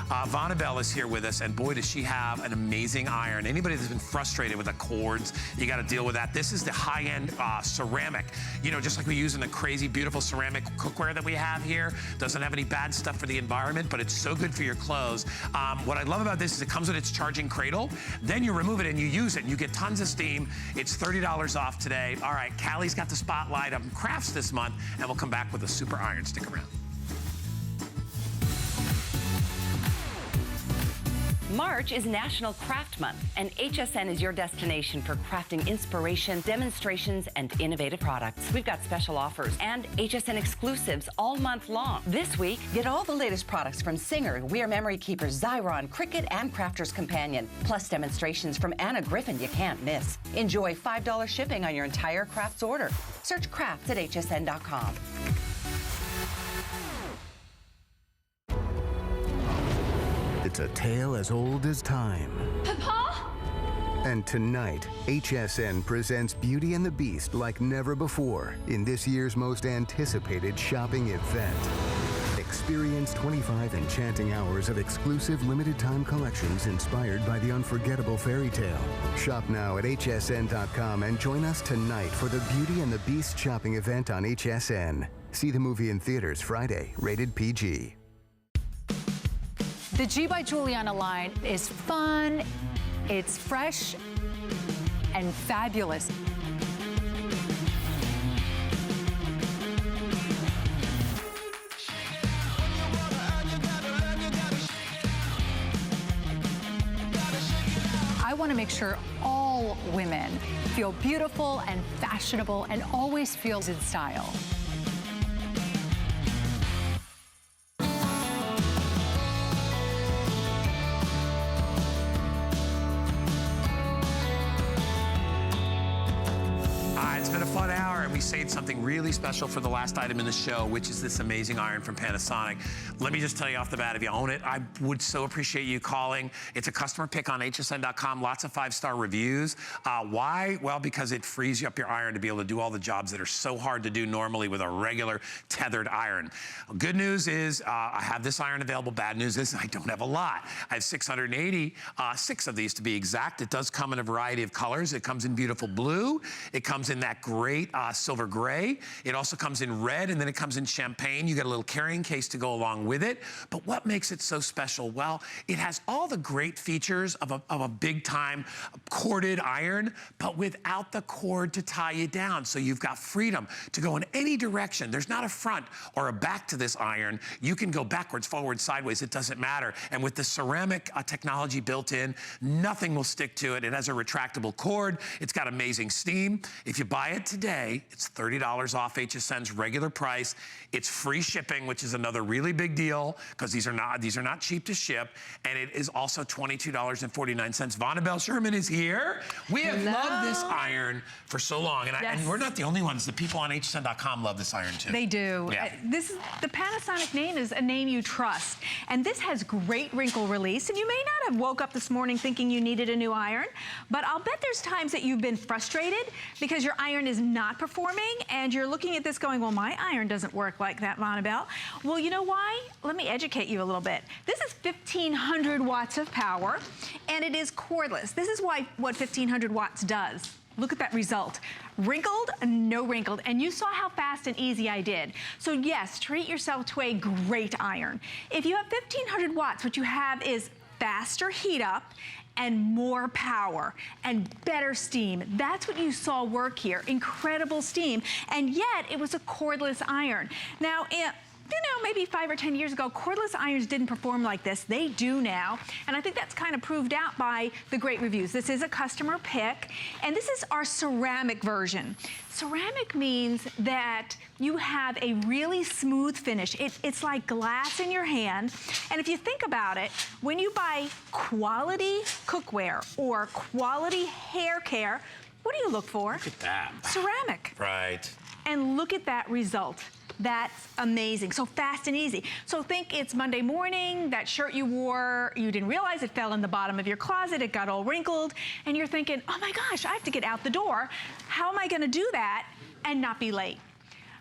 Vonabelle is here with us, and boy, does she have an amazing iron. Anybody that's been frustrated with the cords, you got to deal with that. This is the high-end ceramic, you know, just like we use in the crazy, beautiful ceramic cookware that we have here. Doesn't have any bad stuff for the environment, but it's so good for your clothes. What I love about this is it comes with its charging cradle. Then you remove it and you use it, and you get tons of steam. It's $30 off today. All right, Callie's got the spotlight of crafts this month, and we'll come back with a super iron. Stick around. March is National Craft Month, and HSN is your destination for crafting inspiration, demonstrations, and innovative products. We've got special offers and HSN exclusives all month long. This week, get all the latest products from Singer, We Are Memory Keepers, Xyron, Cricut, and Crafter's Companion, plus demonstrations from Anna Griffin you can't miss. Enjoy $5 shipping on your entire crafts order. Search crafts at hsn.com. It's a tale as old as time. Papa? And tonight, HSN presents Beauty and the Beast like never before in this year's most anticipated shopping event. Experience 25 enchanting hours of exclusive limited-time collections inspired by the unforgettable fairy tale. Shop now at hsn.com and join us tonight for the Beauty and the Beast shopping event on HSN. See the movie in theaters Friday, rated PG. The G by Giuliana line is fun, it's fresh, and fabulous. I want to make sure all women feel beautiful and fashionable and always feel in style. Fun hour, and we saved something really special for the last item in the show, which is this amazing iron from Panasonic. Let me just tell you off the bat, if you own it, I would so appreciate you calling. It's a customer pick on hsn.com, lots of 5-star reviews. Why? Well, because it frees you up your iron to be able to do all the jobs that are so hard to do normally with a regular tethered iron. Good news is I have this iron available. Bad news is I don't have a lot. I have 680, 6 of these to be exact. It does come in a variety of colors. It comes in beautiful blue. It comes in that great silver gray. It also comes in red, and then it comes in champagne. You get a little carrying case to go along with it. But what makes it so special? Well, it has all the great features of a big-time corded iron, but without the cord to tie you down. So you've got freedom to go in any direction. There's not a front or a back to this iron. You can go backwards, forward, sideways. It doesn't matter. And with the ceramic technology built in, nothing will stick to it. It has a retractable cord. It's got amazing steam. If you buy it today, it's $30 off HSN's regular price. It's free shipping, which is another really big deal because these are not cheap to ship, and it is also $22.49. Vonabelle Sherman is here. We have loved this iron for so long, and, and we're not the only ones. The people on hsn.com love this iron too. They do. Yeah. This is the Panasonic name is a name you trust, and this has great wrinkle release. And you may not have woke up this morning thinking you needed a new iron, but I'll bet there's times that you've been frustrated because your iron is not performing, and you're looking at this going, well, my iron doesn't work like that, Vonabelle. Well, you know why? Let me educate you a little bit. This is 1,500 watts of power, and it is cordless. This is what 1,500 watts does. Look at that result. Wrinkled, no wrinkled. And you saw how fast and easy I did. So yes, treat yourself to a great iron. If you have 1,500 watts, what you have is faster heat up and more power and better steam. That's what you saw work here. Incredible steam. And yet it was a cordless iron. Now, you know, maybe 5 or 10 years ago, cordless irons didn't perform like this. They do now. And I think that's kind of proved out by the great reviews. This is a customer pick, and this is our ceramic version. Ceramic means that you have a really smooth finish. It's like glass in your hand. And if you think about it, when you buy quality cookware or quality hair care, what do you look for? Look at that. Ceramic. Right. And look at that result. That's amazing. So fast and easy. So think it's Monday morning, that shirt you wore, you didn't realize it fell in the bottom of your closet, it got all wrinkled, and you're thinking, oh my gosh, I have to get out the door. How am I gonna do that and not be late?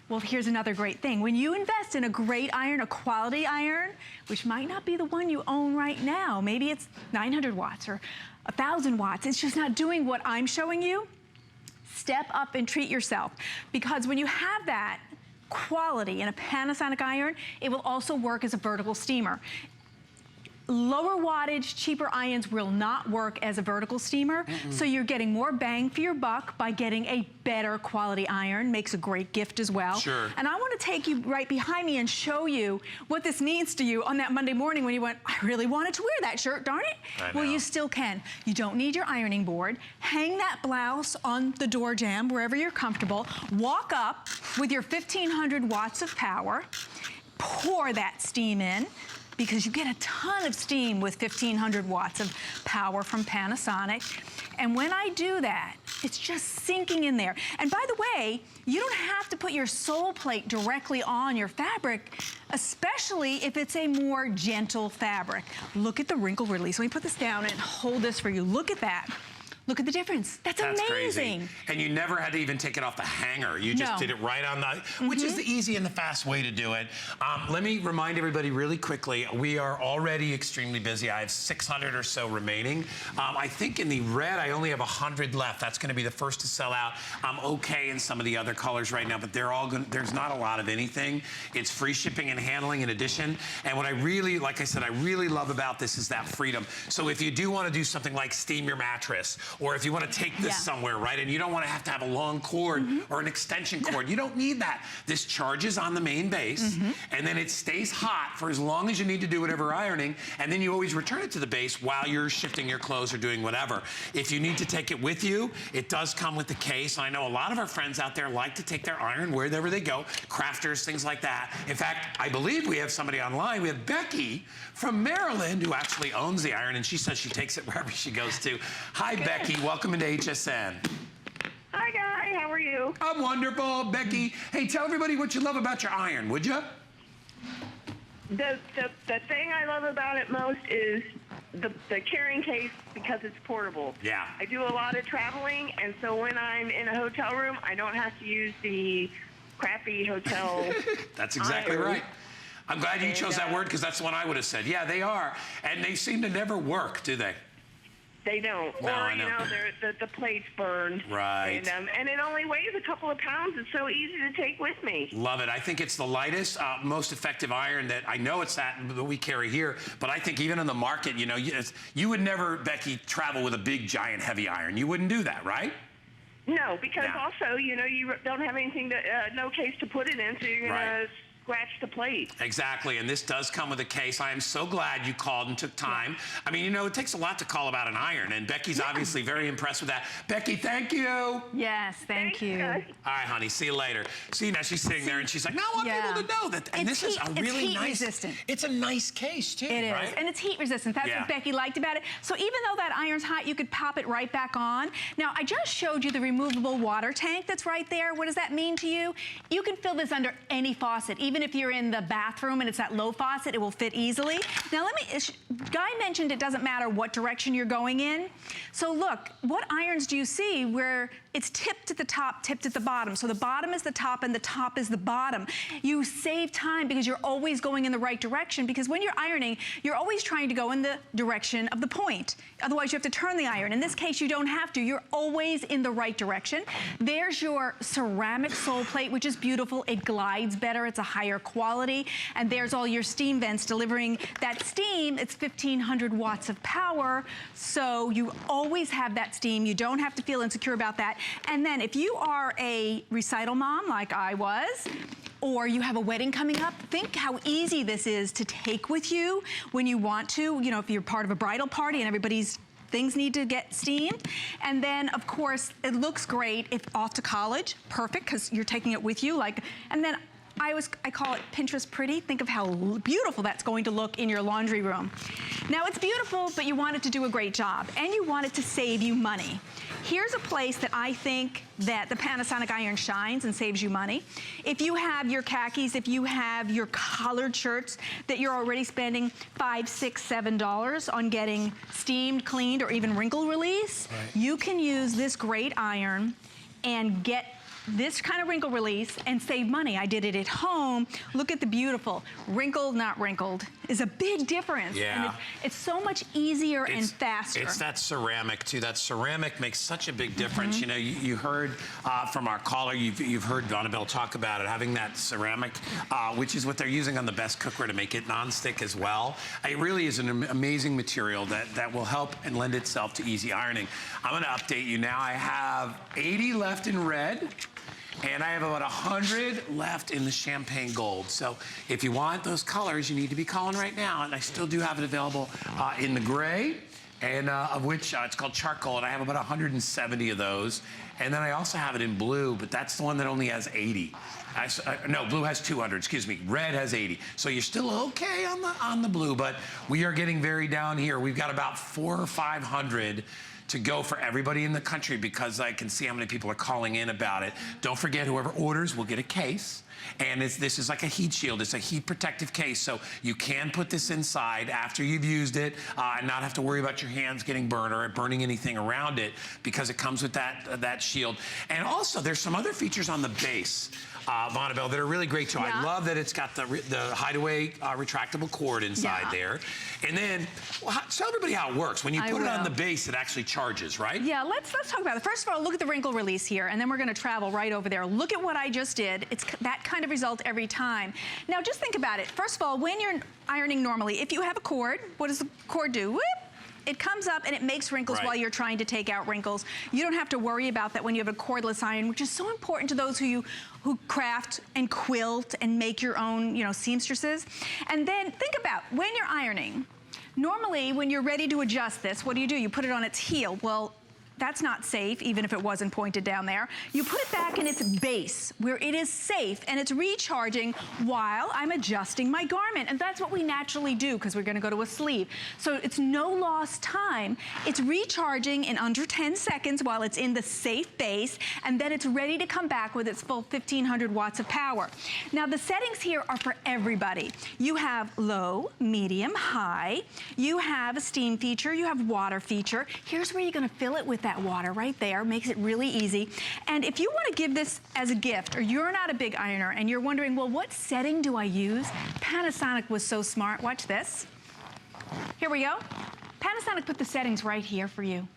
Well, here's another great thing. When you invest in a great iron, a quality iron, which might not be the one you own right now, maybe it's 900 watts or 1,000 watts, it's just not doing what I'm showing you, step up and treat yourself. Because when you have that quality in a Panasonic iron, it will also work as a vertical steamer. Lower wattage, cheaper irons will not work as a vertical steamer, so you're getting more bang for your buck by getting a better quality iron. Makes a great gift as well. Sure. And I want to take you right behind me and show you what this means to you on that Monday morning when you went, I really wanted to wear that shirt, darn it. Well, you still can. You don't need your ironing board. Hang that blouse on the door jamb, wherever you're comfortable. Walk up with your 1,500 watts of power. Pour that steam in, because you get a ton of steam with 1,500 watts of power from Panasonic. And when I do that, it's just sinking in there. And by the way, you don't have to put your sole plate directly on your fabric, especially if it's a more gentle fabric. Look at the wrinkle release. Let me put this down and hold this for you. Look at that. Look at the difference. That's amazing. Crazy. And you never had to even take it off the hanger. You just did it right on the, which is the easy and the fast way to do it. Let me remind everybody really quickly, we are already extremely busy. I have 600 or so remaining. I think in the red, I only have 100 left. That's gonna be the first to sell out. I'm okay in some of the other colors right now, but they're all gonna, there's not a lot of anything. It's free shipping and handling in addition. And what I really, like I said, I really love about this is that freedom. So if you do wanna do something like steam your mattress, or if you want to take this somewhere, right, and you don't want to have a long cord or an extension cord, you don't need that. This charges on the main base, and then it stays hot for as long as you need to do whatever ironing, and then you always return it to the base while you're shifting your clothes or doing whatever. If you need to take it with you, it does come with the case. And I know a lot of our friends out there like to take their iron wherever they go, crafters, things like that. In fact, I believe we have somebody online. We have Becky from Maryland who actually owns the iron, and she says she takes it wherever she goes to. Hi, Becky. Welcome into HSN. Hi, guys. How are you? I'm wonderful, Becky. Hey, tell everybody what you love about your iron, would you? The thing I love about it most is the carrying case, because it's portable. Yeah. I do a lot of traveling, and so when I'm in a hotel room, I don't have to use the crappy hotel That's exactly iron. right. I'm glad you chose that word, because that's the one I would have said. Yeah, they are. And they seem to never work, do they? They don't. No, or, I know. you know, the plate's burned. Right. And it only weighs a couple of pounds. It's so easy to take with me. Love it. I think it's the lightest, most effective iron that I know it's that we carry here, but I think even in the market, you know, you would never, Becky, travel with a big, giant, heavy iron. You wouldn't do that, right? No, because also, you know, you don't have anything to, no case to put it in, so you're going to scratch the plate. Exactly, and this does come with a case. I am so glad you called and took time. I mean, you know, it takes a lot to call about an iron, and Becky's obviously very impressed with that. Becky, thank you. Yes, thank you. Guys. All right, honey, see you later. See, now she's sitting there, and she's like, no, I want people to know that. And It's this is a really heat nice, resistant. It's a nice case, too, It is, right? and it's heat resistant. That's what Becky liked about it. So even though that iron's hot, you could pop it right back on. Now, I just showed you the removable water tank that's right there. What does that mean to you? You can fill this under any faucet. Even if you're in the bathroom and it's that low faucet, it will fit easily. Now, Guy mentioned it doesn't matter what direction you're going in. So look, what irons do you see where it's tipped at the top, tipped at the bottom? So the bottom is the top and the top is the bottom. You save time because you're always going in the right direction, because when you're ironing, you're always trying to go in the direction of the point. Otherwise, you have to turn the iron. In this case, you don't have to. You're always in the right direction. There's your ceramic sole plate, which is beautiful. It glides better. It's a higher quality. And there's all your steam vents delivering that steam. It's 1,500 watts of power. So you always have that steam. You don't have to feel insecure about that. And then if you are a recital mom like I was, or you have a wedding coming up, think how easy this is to take with you when you want to. You know, if you're part of a bridal party and everybody's things need to get steamed. And then, of course, it looks great if off to college. Perfect, because you're taking it with you. And then I call it Pinterest pretty. Think of how beautiful that's going to look in your laundry room. Now, it's beautiful, but you want it to do a great job, and you want it to save you money. Here's a place that I think that the Panasonic iron shines and saves you money. If you have your khakis, if you have your collared shirts that you're already spending $5, $6, $7 on getting steamed, cleaned, or even wrinkle release, you can use this great iron and get this kind of wrinkle release and save money. I did it at home. Look at the beautiful wrinkled, not wrinkled is a big difference. Yeah. And it's so much easier and faster. It's that ceramic too. That ceramic makes such a big difference. You know, you heard from our caller, you've heard Annabelle talk about it, having that ceramic, which is what they're using on the best cookware to make it nonstick as well. It really is an amazing material that will help and lend itself to easy ironing. I'm gonna update you now. I have 80 left in red. And I have about 100 left in the champagne gold. So if you want those colors, you need to be calling right now. And I still do have it available in the gray, and of which it's called charcoal, and I have about 170 of those. And then I also have it in blue, but that's the one that only has 80. No, blue has 200, excuse me. Red has 80. So you're still okay on the blue, but we are getting very down here. We've got about 400 or 500 to go for everybody in the country, because I can see how many people are calling in about it. Don't forget, whoever orders will get a case. And this is like a heat shield. It's a heat protective case, so you can put this inside after you've used it and not have to worry about your hands getting burned or burning anything around it, because it comes with that shield. And also, there's some other features on the base, Annabelle, that are really great too. I love that it's got the hideaway retractable cord inside there. And then, tell everybody how it works. When you put it on the base, it actually charges, right? Yeah, let's talk about it. First of all, look at the wrinkle release here, and then we're gonna travel right over there. Look at what I just did. It's that kind of result every time. Now, just think about it. First of all, when you're ironing normally, if you have a cord, what does the cord do? Whoop! It comes up and it makes wrinkles while you're trying to take out wrinkles. You don't have to worry about that when you have a cordless iron, which is so important to those who craft and quilt and make your own, you know, seamstresses. And then think about when you're ironing. Normally, when you're ready to adjust this, what do? You put it on its heel. Well, that's not safe, even if it wasn't pointed down there. You put it back in its base, where it is safe, and it's recharging while I'm adjusting my garment. And that's what we naturally do, because we're gonna go to a sleeve. So it's no lost time. It's recharging in under 10 seconds while it's in the safe base, and then it's ready to come back with its full 1,500 watts of power. Now, the settings here are for everybody. You have low, medium, high. You have a steam feature. You have water feature. Here's where you're gonna fill it with that water right there. Makes it really easy. And if you want to give this as a gift, or you're not a big ironer and you're wondering, well, what setting do I use? Panasonic was so smart. Watch this. Here we go. Panasonic put the settings right here for you.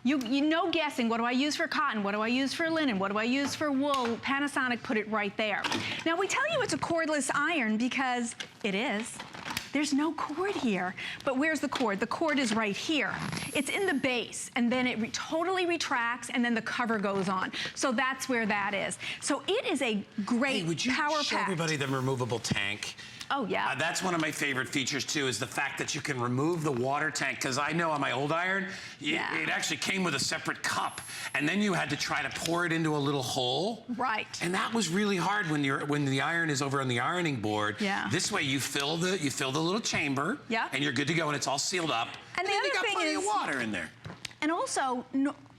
You no guessing, what do I use for cotton? What do I use for linen? What do I use for wool? Panasonic put it right there. Now, we tell you it's a cordless iron because it is. There's no cord here. But where's the cord? The cord is right here. It's in the base, and then it totally retracts, and then the cover goes on. So that's where that is. So it is a great would you power show pack. everybody the removable tank? Oh, yeah. That's one of my favorite features, too, is the fact that you can remove the water tank. Because I know on my old iron, it actually came with a separate cup. And then you had to try to pour it into a little hole. Right. And that was really hard when the iron is over on the ironing board. Yeah. This way, you fill the little chamber. Yeah. And you're good to go, and it's all sealed up. And the then other you got thing plenty is, of water in there. And also,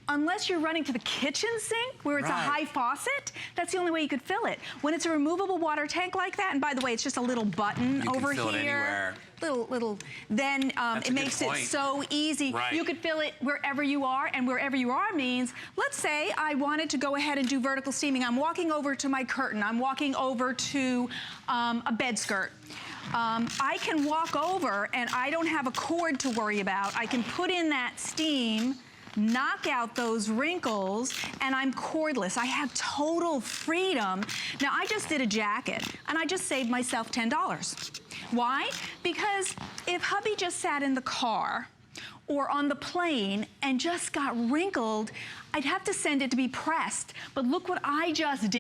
unless you're running to the kitchen sink where it's a high faucet, that's the only way you could fill it. When it's a removable water tank like that, and by the way, it's just a little button over here. You can fill it anywhere. Then it makes it so easy. Right. You could fill it wherever you are, and wherever you are means, let's say I wanted to go ahead and do vertical steaming. I'm walking over to my curtain. I'm walking over to a bed skirt. I can walk over and I don't have a cord to worry about. I can put in that steam, knock out those wrinkles, and I'm cordless. I have total freedom. Now, I just did a jacket, and I just saved myself $10. Why? Because if hubby just sat in the car or on the plane and just got wrinkled, I'd have to send it to be pressed. But look what I just did.